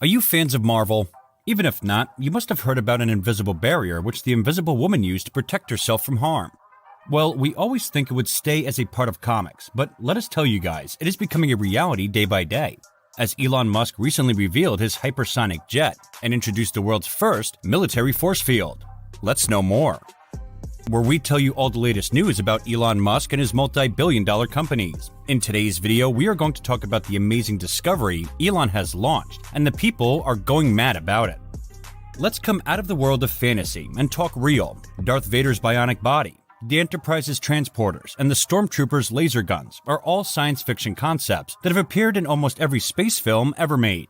Are you fans of Marvel? Even if not, you must have heard about an invisible barrier which the Invisible Woman used to protect herself from harm. Well, we always think it would stay as a part of comics, but let us tell you guys, it is becoming a reality day by day, as Elon Musk recently revealed his hypersonic jet and introduced the world's first military force field. Let's know more. Where we tell you all the latest news about Elon Musk and his multi-billion-dollar companies. In today's video, we are going to talk about the amazing discovery Elon has launched, and the people are going mad about it. Let's come out of the world of fantasy and talk real. Darth Vader's bionic body, the Enterprise's transporters, and the Stormtroopers' laser guns are all science fiction concepts that have appeared in almost every space film ever made.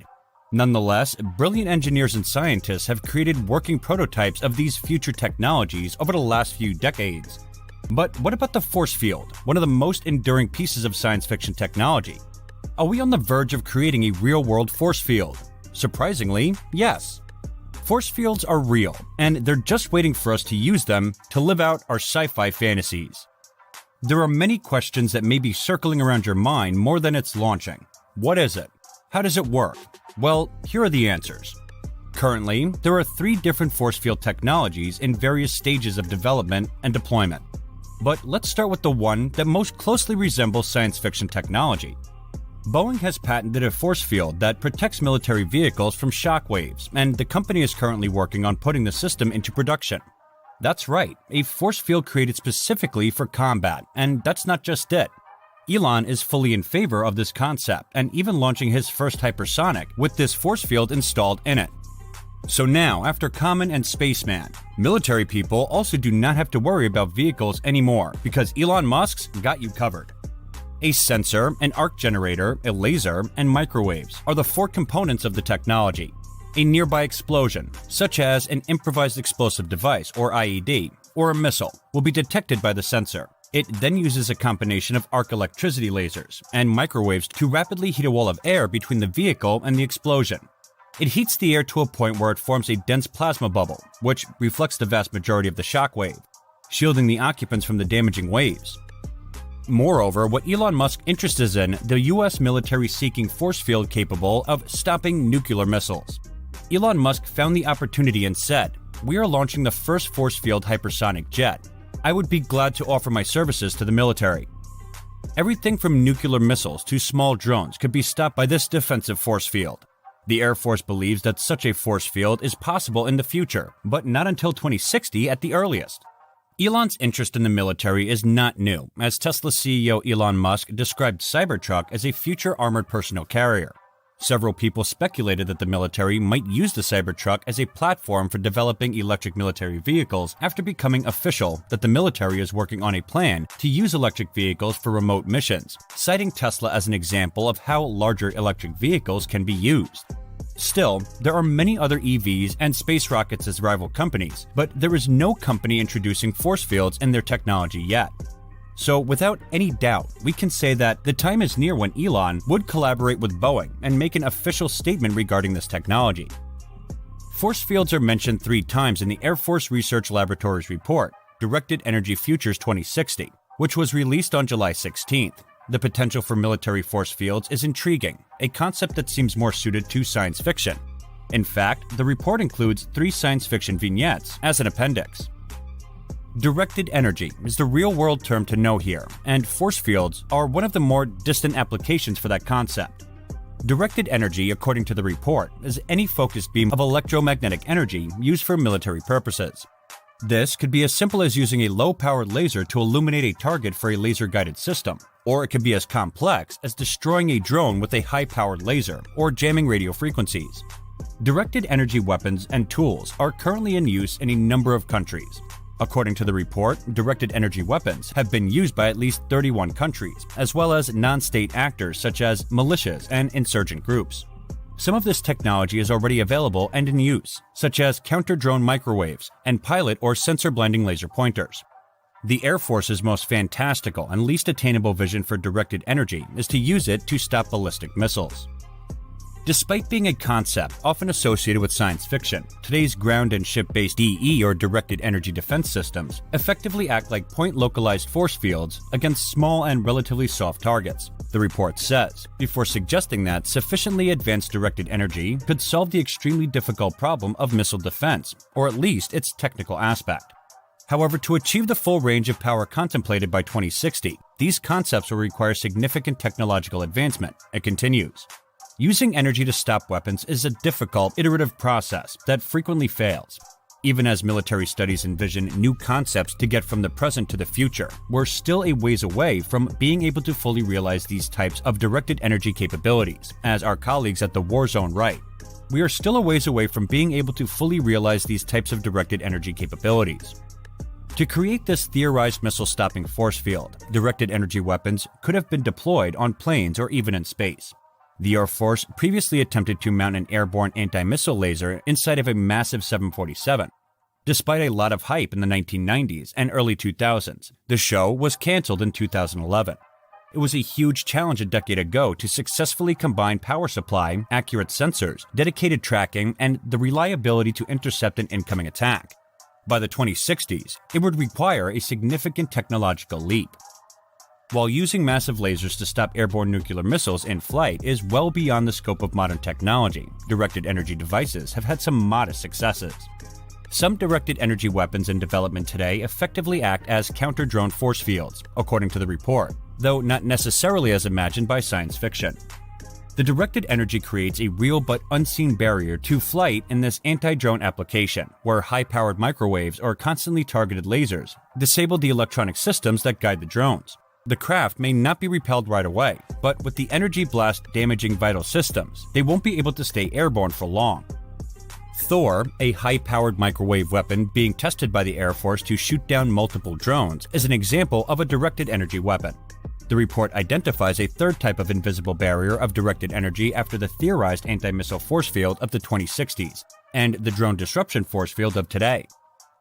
Nonetheless, brilliant engineers and scientists have created working prototypes of these future technologies over the last few decades. But what about the force field, one of the most enduring pieces of science fiction technology? Are we on the verge of creating a real-world force field? Surprisingly, yes. Force fields are real, and they're just waiting for us to use them to live out our sci-fi fantasies. There are many questions that may be circling around your mind more than it's launching. What is it? How does it work? Well, here are the answers. Currently, there are 3 different force field technologies in various stages of development and deployment. But let's start with the one that most closely resembles science fiction technology. Boeing has patented a force field that protects military vehicles from shock waves, and the company is currently working on putting the system into production. That's right, a force field created specifically for combat, and that's not just it. Elon is fully in favor of this concept and even launching his first hypersonic with this force field installed in it. So now, after Common and Spaceman, military people also do not have to worry about vehicles anymore because Elon Musk's got you covered. A sensor, an arc generator, a laser, and microwaves are the 4 components of the technology. A nearby explosion, such as an improvised explosive device or IED, or a missile, will be detected by the sensor. It then uses a combination of arc electricity lasers and microwaves to rapidly heat a wall of air between the vehicle and the explosion. It heats the air to a point where it forms a dense plasma bubble, which reflects the vast majority of the shock wave, shielding the occupants from the damaging waves. Moreover, what Elon Musk's interest is in, the US military seeking force field capable of stopping nuclear missiles. Elon Musk found the opportunity and said, "We are launching the first force field hypersonic jet. I would be glad to offer my services to the military." Everything from nuclear missiles to small drones could be stopped by this defensive force field. The Air Force believes that such a force field is possible in the future, but not until 2060 at the earliest. Elon's interest in the military is not new, as Tesla CEO Elon Musk described Cybertruck as a future armored personnel carrier. Several people speculated that the military might use the Cybertruck as a platform for developing electric military vehicles after becoming official that the military is working on a plan to use electric vehicles for remote missions, citing Tesla as an example of how larger electric vehicles can be used. Still, there are many other EVs and space rockets as rival companies, but there is no company introducing force fields in their technology yet. So without any doubt, we can say that the time is near when Elon would collaborate with Boeing and make an official statement regarding this technology. Force fields are mentioned 3 times in the Air Force Research Laboratory's report, Directed Energy Futures 2060, which was released on July 16th. The potential for military force fields is intriguing, a concept that seems more suited to science fiction. In fact, the report includes 3 science fiction vignettes as an appendix. Directed energy is the real-world term to know here, and force fields are one of the more distant applications for that concept. Directed energy, according to the report, is any focused beam of electromagnetic energy used for military purposes. This could be as simple as using a low-powered laser to illuminate a target for a laser-guided system, or it could be as complex as destroying a drone with a high-powered laser or jamming radio frequencies. Directed energy weapons and tools are currently in use in a number of countries. According to the report, directed energy weapons have been used by at least 31 countries, as well as non-state actors such as militias and insurgent groups. Some of this technology is already available and in use, such as counter-drone microwaves and pilot or sensor-blending laser pointers. The Air Force's most fantastical and least attainable vision for directed energy is to use it to stop ballistic missiles. Despite being a concept often associated with science fiction, today's ground and ship-based DE or directed energy defense systems effectively act like point-localized force fields against small and relatively soft targets, the report says, before suggesting that sufficiently advanced directed energy could solve the extremely difficult problem of missile defense, or at least its technical aspect. However, to achieve the full range of power contemplated by 2060, these concepts will require significant technological advancement. It continues. Using energy to stop weapons is a difficult, iterative process that frequently fails. Even as military studies envision new concepts to get from the present to the future, we're still a ways away from being able to fully realize these types of directed energy capabilities, as our colleagues at the War Zone write. We are still a ways away from being able to fully realize these types of directed energy capabilities. To create this theorized missile-stopping force field, directed energy weapons could have been deployed on planes or even in space. The Air Force previously attempted to mount an airborne anti-missile laser inside of a massive 747. Despite a lot of hype in the 1990s and early 2000s, the show was canceled in 2011. It was a huge challenge a decade ago to successfully combine power supply, accurate sensors, dedicated tracking, and the reliability to intercept an incoming attack. By the 2060s, it would require a significant technological leap. While using massive lasers to stop airborne nuclear missiles in flight is well beyond the scope of modern technology, directed energy devices have had some modest successes. Some directed energy weapons in development today effectively act as counter-drone force fields, according to the report, though not necessarily as imagined by science fiction. The directed energy creates a real but unseen barrier to flight in this anti-drone application, where high-powered microwaves or constantly targeted lasers disable the electronic systems that guide the drones. The craft may not be repelled right away, but with the energy blast damaging vital systems, they won't be able to stay airborne for long. Thor, a high-powered microwave weapon being tested by the Air Force to shoot down multiple drones, is an example of a directed energy weapon. The report identifies a third type of invisible barrier of directed energy after the theorized anti-missile force field of the 2060s and the drone disruption force field of today.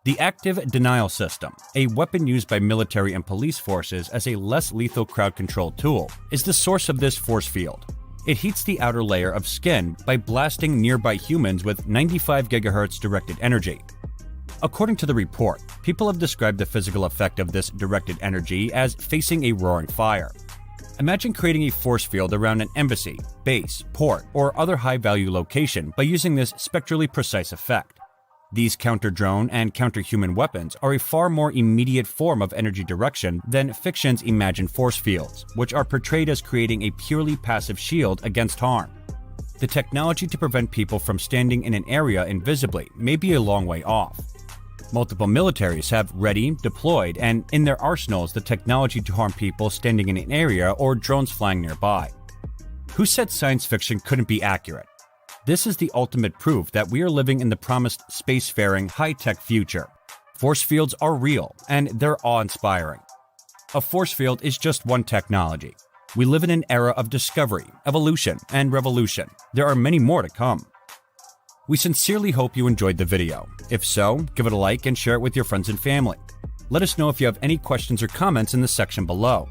The active denial system, a weapon used by military and police forces as a less lethal crowd control tool, is the source of this force field. It heats the outer layer of skin by blasting nearby humans with 95 GHz directed energy. According to the report, people have described the physical effect of this directed energy as facing a roaring fire. Imagine creating a force field around an embassy, base, port, or other high-value location by using this spectrally precise effect. These counter-drone and counter-human weapons are a far more immediate form of energy direction than fiction's imagined force fields, which are portrayed as creating a purely passive shield against harm. The technology to prevent people from standing in an area invisibly may be a long way off. Multiple militaries have ready, deployed, and in their arsenals the technology to harm people standing in an area or drones flying nearby. Who said science fiction couldn't be accurate? This is the ultimate proof that we are living in the promised spacefaring, high-tech future. Force fields are real, and they're awe-inspiring. A force field is just one technology. We live in an era of discovery, evolution, and revolution. There are many more to come. We sincerely hope you enjoyed the video. If so, give it a like and share it with your friends and family. Let us know if you have any questions or comments in the section below.